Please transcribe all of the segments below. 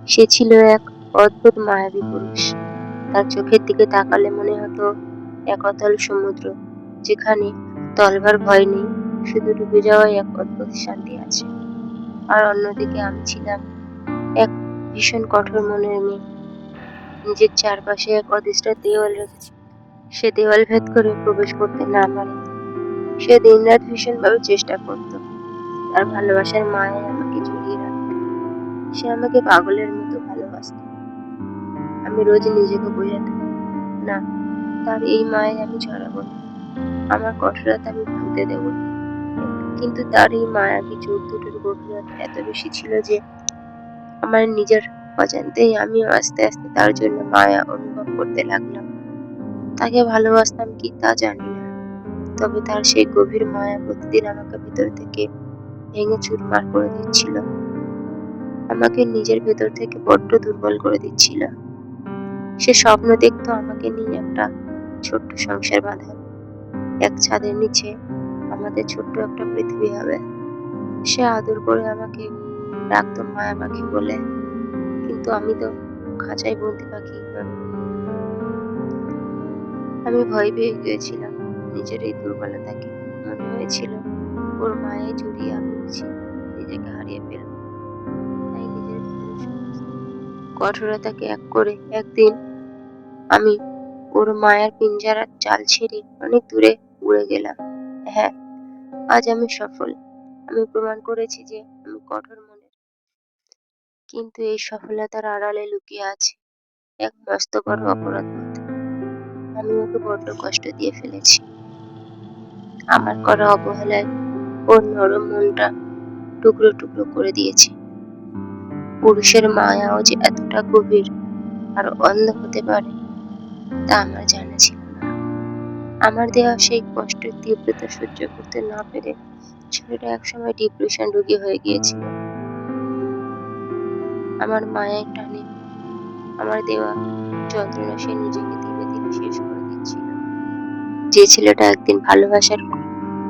সে ছিল এক অদ্ভুত মায়াবী পুরুষ। তার চোখের দিকে তাকালে মনে হতো এক অতল সমুদ্র, যেখানে তলবার ভয় নেই, শুধু ডুবে যাওয়ায় এক অদ্ভুত শান্তি আছে। আর অন্যদিকে আমি ছিলাম এক ভীষণ কঠোর মনের মেয়ে, নিজের চারপাশে এক অদৃষ্ট দেওয়াল রেখেছে। সে দেওয়াল ভেদ করে প্রবেশ করতে না পারে। সে দিনরাত ভীষণভাবে চেষ্টা করত তার ভালোবাসার মায়ায় আমাকে জড়িয়ে রাখতে। সে আমাকে পাগলের মতো ভালোবাসত। আমি রোজ নিজেকে বোঝাতাম, না, তার এই মায়ায় আমি জড়াবো না, আমার কঠোরতা আমি ভাঙতে দেব না। কিন্তু তার এই মায়াবী চোখ দুটোর গভীরতা এত বেশি ছিল যে আমার নিজের অজান্তেই আমিও আস্তে আস্তে তার জন্য মায়া অনুভব করতে লাগলাম। তাকে ভালোবাসতাম কি তা জানি না, তবে তার সেই গভীর মায়া প্রতিদিন আমাকে ভেতর থেকে ভেঙে চুরমার করে দিচ্ছিল। আমাকে নিজের ভেতর থেকে বড্ড দুর্বল করে দিচ্ছিল। সে স্বপ্ন দেখতো আমাকে নিয়ে একটা ছোট্ট সংসার বাঁধা, এক ছাদের নিচে আমাদের ছোট্ট একটা পৃথিবী হবে। সে আদর করে আমাকে রাখতো মায়া পাখি বলে, কিন্তু আমি তো খাঁচায় বন্দি পাখি। আমি ভয় পেয়ে গিয়েছিলাম নিজের এই দুর্বলতাকে। মনে হয়েছিল ওর মায়ায় জড়িয়ে আমি বুঝি নিজেকে হারিয়ে ফেলবো। তাই নিজের ভিতরে সমস্ত কঠোরতাকে এক করে একদিন আমি ওর মায়ার পিঞ্জারার জাল ছেড়ে অনেক দূরে উড়ে গেলাম। হ্যাঁ, আজ আমি সফল। আমি প্রমাণ করেছি যে আমি কঠোর মনের। কিন্তু এই সফলতার আড়ালে লুকিয়ে আছে এক মস্ত বড় অপরাধবোধ। আমি ওকে বড্ড কষ্ট দিয়ে ফেলেছি। আমার করা অবহেলায় ওর নরম মনটা টুকরো টুকরো করে দিয়েছি। পুরুষের মায়াও যে এতটা গভীর আর অন্ধ হতে পারে তা আমার জানা ছিল না। আমার দেওয়া সেই কষ্টের তীব্রতা সহ্য করতে না পেরে ছেলেটা একসময় ডিপ্রেশন রোগী হয়ে গিয়েছিল। আমার মায়ের টানে আমার দেওয়া যন্ত্রণা সে নিজেকে ধীরে ধীরে শেষ করে দিচ্ছিল। যে ছেলেটা একদিন ভালোবাসার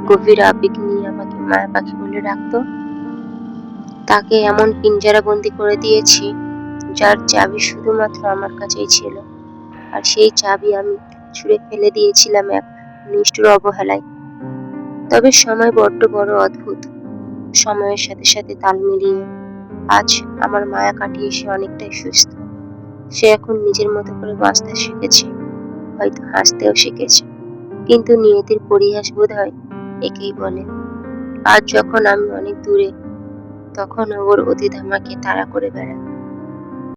গভীর আবেগ নিয়ে আমাকে মায়া পাখি বলে ডাকতো, তাকে এমন পিঞ্জারাবন্দি করে দিয়েছি যার চাবি শুধুমাত্র আমার কাছেই ছিল। আর সেই চাবি আমি ছুঁড়ে ফেলে দিয়েছিলাম এক নিষ্ঠুর অবহেলায়। তবে সময় বড্ড বড় অদ্ভুত। সময়ের সাথে সাথে তাল মিলিয়ে আজ আমার মায়া কাটিয়ে সে অনেকটাই সুস্থ। সে এখন নিজের মতো করে বাঁচতে শিখেছে, হয়তো হাসতেও শিখেছে। কিন্তু নিয়তির পরিহাস বোধহয় একেই বলে। আজ যখন আমি অনেক দূরে, তখন ওর অতীত আমাকে তাড়া করে বেড়ায়।